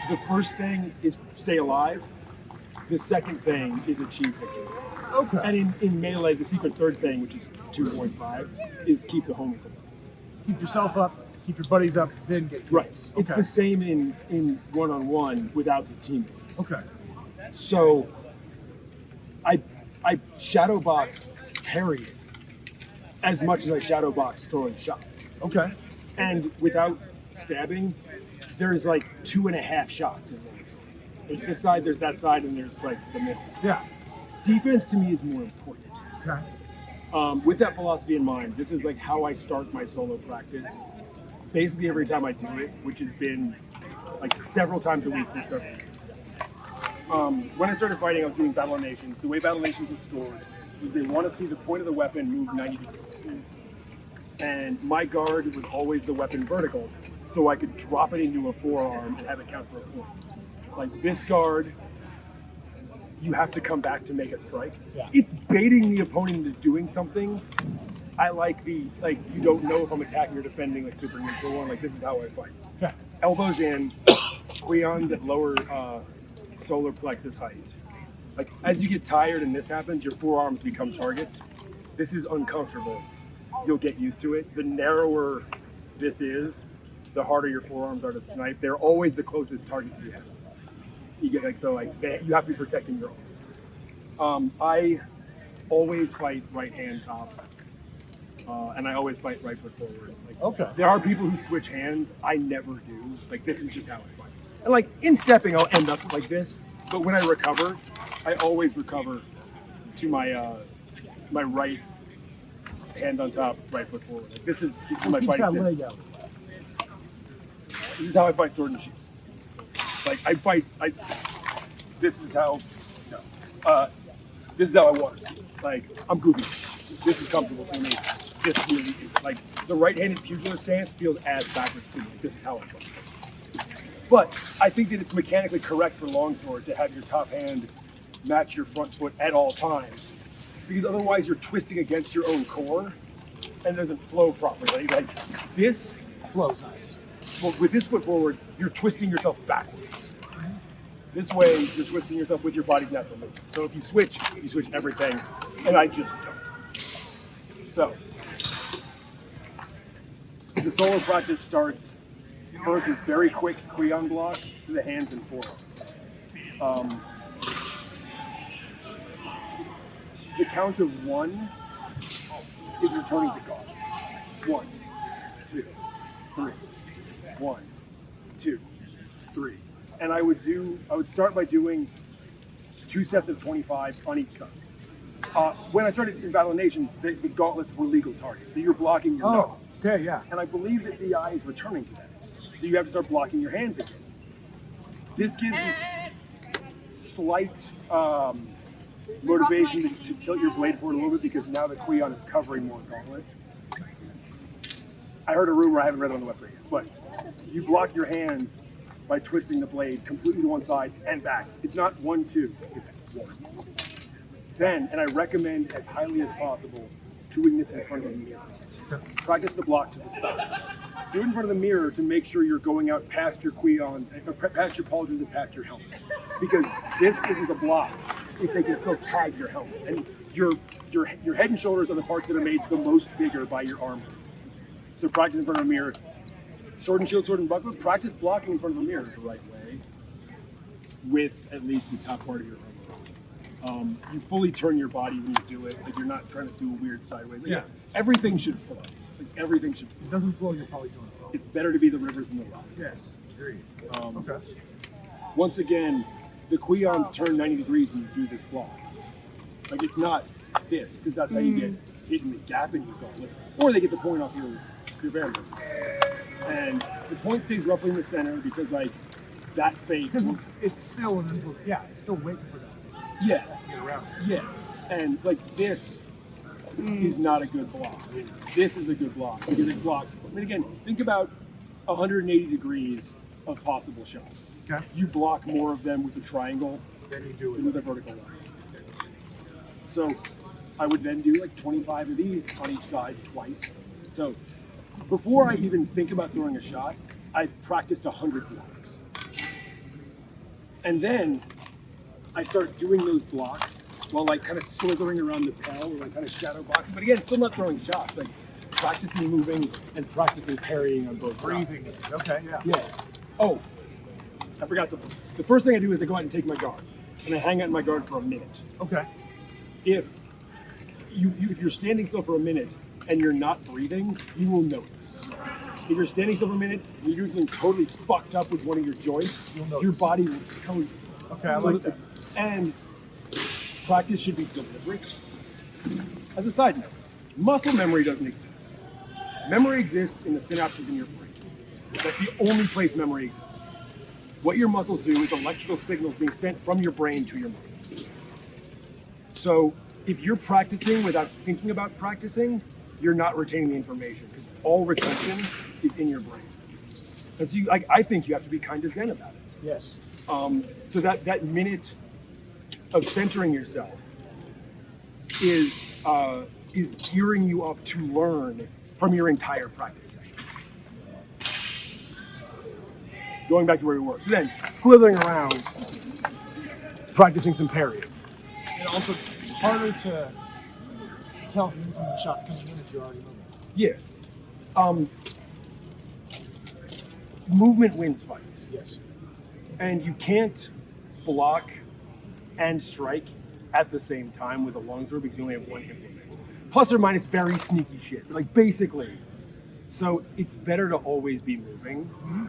the first thing is stay alive. The second thing is achieve victory. Okay. And in melee, the secret third thing, which is 2.5, is keep the homies alive. Keep yourself up, keep your buddies up, then get kills. Right. Okay. It's the same in one-on-one without the teammates. Okay. So I shadow box parry as much as I shadow box throwing shots. Okay. And without stabbing, there's like 2.5 shots in Longsword. There's this side, there's that side, and there's like the middle. Yeah. Defense to me is more important. Okay. With that philosophy in mind, this is like how I start my solo practice. Basically every time I do it, which has been like several times a week for several years. When I started fighting, I was doing Battle of Nations. The way Battle of Nations is scored is they want to see the point of the weapon move 90 degrees. And my guard was always the weapon vertical, so I could drop it into a forearm and have it count for a point. Like this guard, you have to come back to make a strike. Yeah. It's baiting the opponent into doing something. I like you don't know if I'm attacking or defending, like Super Ninja One. Like, this is how I fight. Yeah. Elbows in, Queons at lower solar plexus height. Like, as you get tired and this happens, your forearms become targets. This is uncomfortable. You'll get used to it. The narrower this is, the harder your forearms are to snipe. They're always the closest target you have. You get you have to be protecting your arms. I always fight right hand top, and I always fight right foot forward. Like, Okay. there are people who switch hands. I never do. Like, this is just how I fight. And like in stepping, I'll end up like this. But when I recover, I always recover to my my right hand on top, right foot forward. Like, this is my Keep fighting that style. leg out. This is how I fight Sword and Shield. Like, this is how I water ski. Like, I'm goofy. This is comfortable for me. This really is. Like, the right-handed pugilist stance feels as backwards to me. This is how I fight. But I think that it's mechanically correct for Longsword to have your top hand match your front foot at all times, because otherwise you're twisting against your own core and it doesn't flow properly. Like, this Flows nice. Well, with this foot forward, you're twisting yourself backwards. This way, you're twisting yourself with your body's natural movement. So if you switch everything, and I just don't. So, the solo practice starts first with very quick Queon blocks to the hands and forearms. The count of 1 is returning to guard. 1, 2, 3. 1, 2, 3. And I would start by doing 2 sets of 25 on each side. When I started in Battle of Nations, the gauntlets were legal targets. So you're blocking your nose. Okay, yeah. And I believe that the eye is returning to that. So you have to start blocking your hands again. This gives you slight motivation to tilt your blade forward a little bit, because now the Queon is covering more gauntlet. I heard a rumor, I haven't read it on the website yet, but you block your hands by twisting the blade completely to one side and back. It's not 1, 2, it's 1. Then, and I recommend as highly as possible, doing this in front of the mirror. Practice the block to the side. Do it in front of the mirror to make sure you're going out past your Queon, past your pauldrons and past your helmet. Because this isn't a block if they can still tag your helmet. And your head and shoulders are the parts that are made the most bigger by your armor. So practice in front of a mirror. Sword and shield, sword and buckler. Practice blocking in front of a mirror the right way, with at least the top part of your armor. You fully turn your body when you do it. Like, you're not trying to do a weird sideways. Like, Yeah. Everything should flow. Like, everything should flow. If it doesn't flow, you're probably doing it wrong. It's better to be the river than the rock. Yes, agreed. Okay. Once again, the Queons turn 90 degrees when you do this block. Like, it's not this, because that's how you get hit in the gap in your gauntlets, or they get the point off your barrier. And the point stays roughly in the center, because, like, that fake. Because it's still it's still waiting for that. Yeah. To get around. Yeah. And, like, this is not a good block. This is a good block, because it blocks. I mean, again, think about 180 degrees of possible shots. Okay. You block more of them with a triangle Then you do than with a vertical line. So I would then do like 25 of these on each side twice. So before I even think about throwing a shot, I've practiced 100 blocks. And then I start doing those blocks while like kind of slithering around the pail or like kind of shadow boxing. But again, still not throwing shots. Like practicing moving and practicing parrying on both Breathing. sides. Okay, yeah. Yeah. Oh, I forgot something. The first thing I do is I go out and take my guard. And I hang out in my guard for a minute. Okay. If you're standing still for a minute and you're not breathing, you will notice. If you're standing still for a minute and you're doing something totally fucked up with one of your joints, your body will tell you. Okay, I like that. And practice should be deliberate. As a side note, muscle memory doesn't exist. Memory exists in the synapses in your brain. That's the only place memory exists. What your muscles do is electrical signals being sent from your brain to your muscles. So if you're practicing without thinking about practicing, you're not retaining the information because all retention is in your brain. And so I think you have to be kind of zen about it. Yes. So that minute of centering yourself is gearing you up to learn from your entire practice session. Going back to where we were. So then, slithering around, practicing some parrying. And also, it's harder to tell if you're moving the shot coming in if you're already moving. Yeah. Movement wins fights. Yes. And you can't block and strike at the same time with a longsword because you only have one implement. Plus or minus very sneaky shit. Like basically. So it's better to always be moving. Mm-hmm.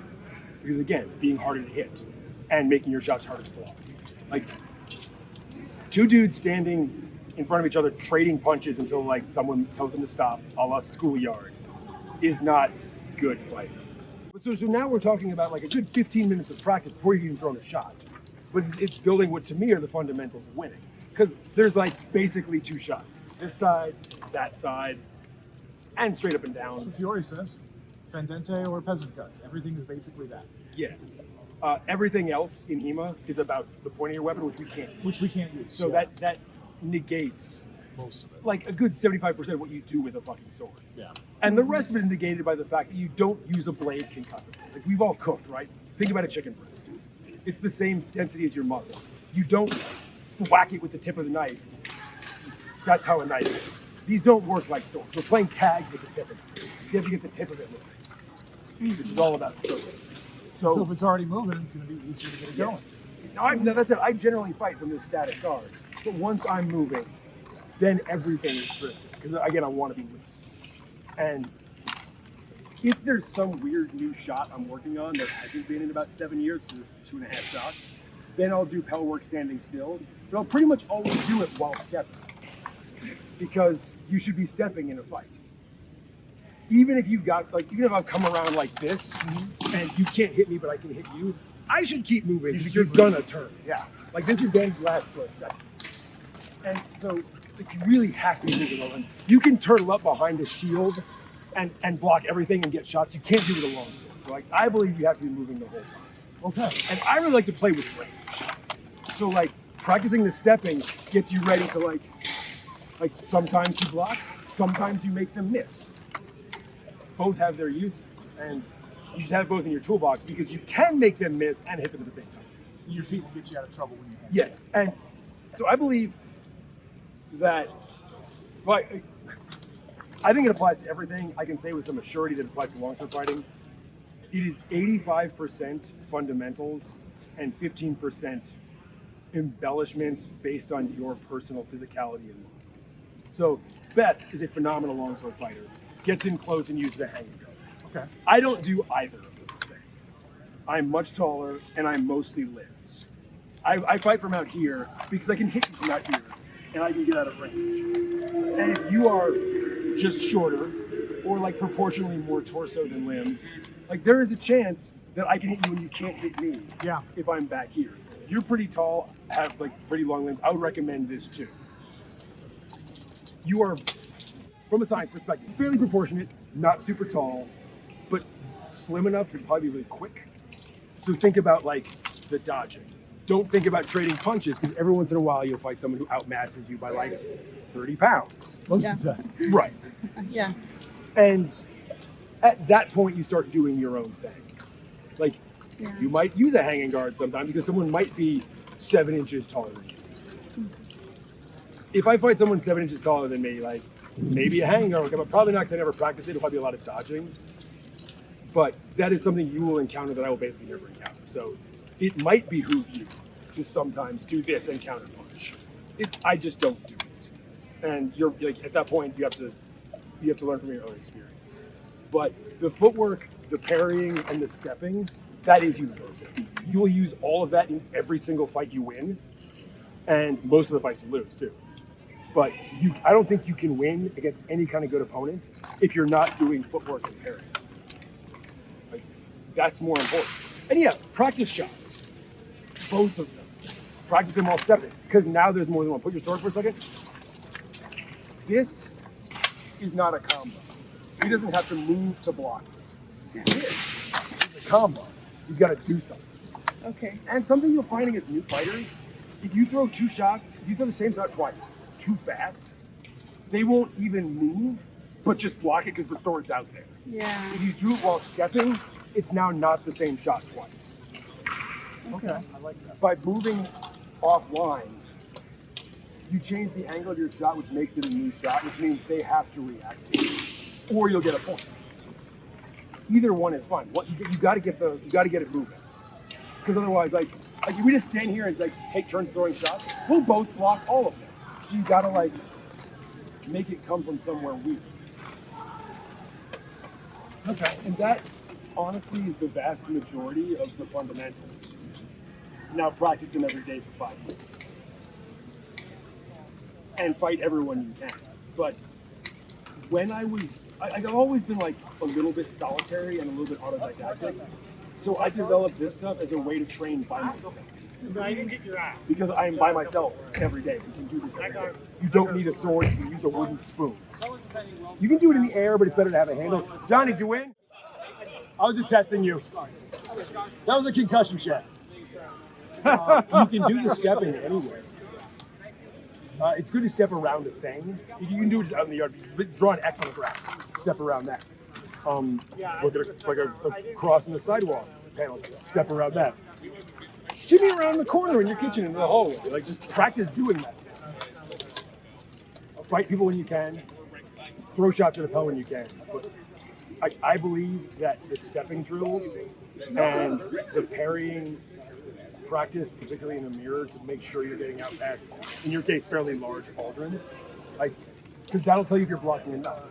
Because again, being harder to hit and making your shots harder to block. Like two dudes standing in front of each other trading punches until like someone tells them to stop, a la schoolyard, is not good fighting. So now we're talking about like a good 15 minutes of practice before you even throw a shot. But it's building what to me are the fundamentals of winning. Because there's like basically two shots. This side, that side, and straight up and down. So Fiore says, Fendente or peasant cut. Everything is basically that. Yeah. Everything else in HEMA is about the point of your weapon, which we can't use. Which we can't use. So yeah. that negates Most of it. like a good 75% of what you do with a fucking sword. Yeah. And the rest of it is negated by the fact that you don't use a blade concussively. Like we've all cooked, right? Think about a chicken breast. It's the same density as your muscles. You don't whack it with the tip of the knife. That's how a knife works. These don't work like swords. We're playing tag with the tip of it. You have to get the tip of it moving, which is all about swords. So if it's already moving, it's going to be easier to get it going. No, that's it. I generally fight from this static guard. But once I'm moving, then everything is drifting. Because again, I want to be loose. And if there's some weird new shot I'm working on that hasn't been in about 7 years, because there's 2.5 shots, then I'll do pell work standing still. But I'll pretty much always do it while stepping. Because you should be stepping in a fight. Even if you've got, like, even if I've come around like this, and you can't hit me, but I can hit you, I should keep moving because you're gonna turn. Yeah. Like, this advantage lasts for a second. And so, like, you really have to be moving over. You can turtle up behind a shield and block everything and get shots. You can't do it with a longsword. So, like, I believe you have to be moving the whole time. Okay. And I really like to play with range. So, like, practicing the stepping gets you ready to, like sometimes you block, sometimes you make them miss. Both have their uses, and you should have both in your toolbox because you can make them miss and hit them at the same time. Your feet will get you out of trouble when you have Yeah, and so I believe that, well, I think it applies to everything. I can say with some surety that it applies to longsword fighting. It is 85% fundamentals and 15% embellishments based on your personal physicality and mind. So Beth is a phenomenal longsword fighter. Gets in close and uses a hanging guard. Okay. I don't do either of those things. I'm much taller and I'm mostly limbs. I fight from out here because I can hit you from out here and I can get out of range. And if you are just shorter or like proportionally more torso than limbs, like there is a chance that I can hit you and you can't hit me. Yeah. If I'm back here. You're pretty tall, have like pretty long limbs. I would recommend this too. You are, from a science perspective, fairly proportionate, not super tall, but slim enough to probably be really quick. So think about like the dodging. Don't think about trading punches because every once in a while you'll fight someone who outmasses you by like 30 pounds. Most of the time. Right. Yeah. And at that point you start doing your own thing. Like Yeah. You might use a hanging guard sometimes because someone might be 7 inches taller than you. If I fight someone 7 inches taller than me, like maybe a hanging guard will come up. Probably not because I never practiced it. It'll probably be a lot of dodging. But that is something you will encounter that I will basically never encounter. So it might behoove you to sometimes do this and counter punch. I just don't do it. And you're like at that point you have to learn from your own experience. But the footwork, the parrying, and the stepping, that is universal. You will use all of that in every single fight you win, and most of the fights you lose too. But I don't think you can win against any kind of good opponent if you're not doing footwork and parrying. Like, that's more important. And yeah, practice shots, both of them. Practice them while stepping, because now there's more than one. Put your sword for a second. This is not a combo. He doesn't have to move to block it. This is a combo. He's got to do something. Okay. And something you'll find against new fighters, if you throw 2 shots, if you throw the same shot twice, too fast, they won't even move, but just block it because the sword's out there. Yeah. If you do it while stepping, it's now not the same shot twice. Okay, I like that. By moving offline, you change the angle of your shot, which makes it a new shot, which means they have to react to it, or you'll get a point. Either one is fine. You got to get it moving, because otherwise, like if we just stand here and like take turns throwing shots, we'll both block all of them. So you got to like make it come from somewhere weak. Okay, and that honestly is the vast majority of the fundamentals. Now practice them every day for 5 minutes. And fight everyone you can. But when I've always been like a little bit solitary and a little bit autodidactic. So I developed this stuff as a way to train by myself. Because I am by myself every day. You can do this every day. You don't need a sword, you can use a wooden spoon. You can do it in the air, but it's better to have a handle. John, did you win? I was just testing you. That was a concussion check. You can do the stepping anywhere. It's good to step around a thing. You can do it out in the yard. Draw an X on the ground. Step around that. Look at a cross in the sidewalk panel. Step around that. Shimmy around the corner in your kitchen in the hallway. Like just practice doing that. Fight people when you can. Throw shots at a opponent when you can. But I believe that the stepping drills and the parrying practice, particularly in the mirror, to make sure you're getting out past, in your case, fairly large pauldrons, like, because that'll tell you if you're blocking enough.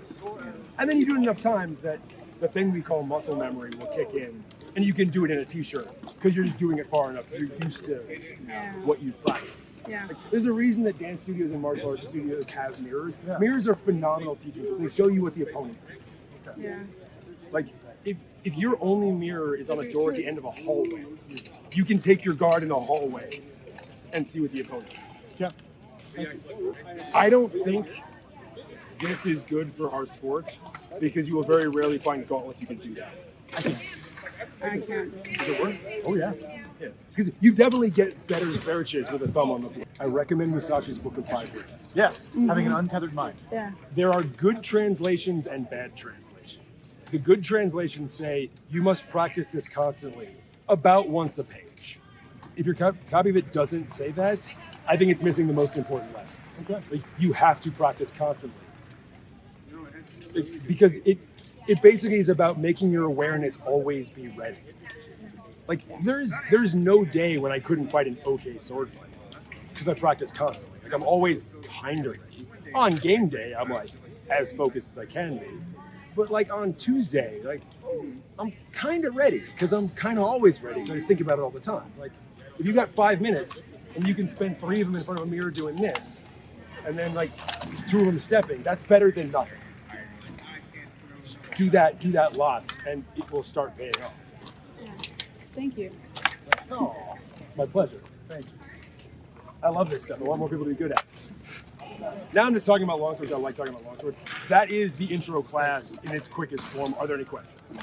And then you do it enough times that the thing we call muscle memory will kick in, and you can do it in a t-shirt because you're just doing it far enough, so you're used to what you've practiced. Yeah. Like, there's a reason that dance studios and martial arts studios have mirrors. Yeah. Mirrors are phenomenal teaching tools. They show you what the opponent's saying. Yeah. Like, if your only mirror is on a door at the end of a hallway, you can take your guard in a hallway and see what the opponent sees. Yeah. I don't think this is good for our sport because you will very rarely find gauntlets you can do that. I can't. Does it work? Oh yeah. Yeah. Because you definitely get better spheriches with a thumb on the board. I recommend Musashi's book of 5 rings. Yes, having an untethered mind. Yeah. There are good translations and bad translations. The good translations say you must practice this constantly, about once a page. If your copy of it doesn't say that, I think it's missing the most important lesson. Okay. Like, you have to practice constantly. Because it basically is about making your awareness always be ready. Like, there's no day when I couldn't fight an okay sword fight because I practice constantly. Like, I'm always kind of ready. On game day, I'm like as focused as I can be. But like on Tuesday, like I'm kind of ready because I'm kind of always ready. So I just think about it all the time. Like, if you got 5 minutes and you can spend 3 of them in front of a mirror doing this, and then like 2 of them stepping, that's better than nothing. Do that lots, and it will start paying off. Yeah. Thank you. Oh, my pleasure. Thank you. I love this stuff. I want more people to be good at it. Now I'm just talking about longswords. I like talking about longsword. That is the intro class in its quickest form. Are there any questions?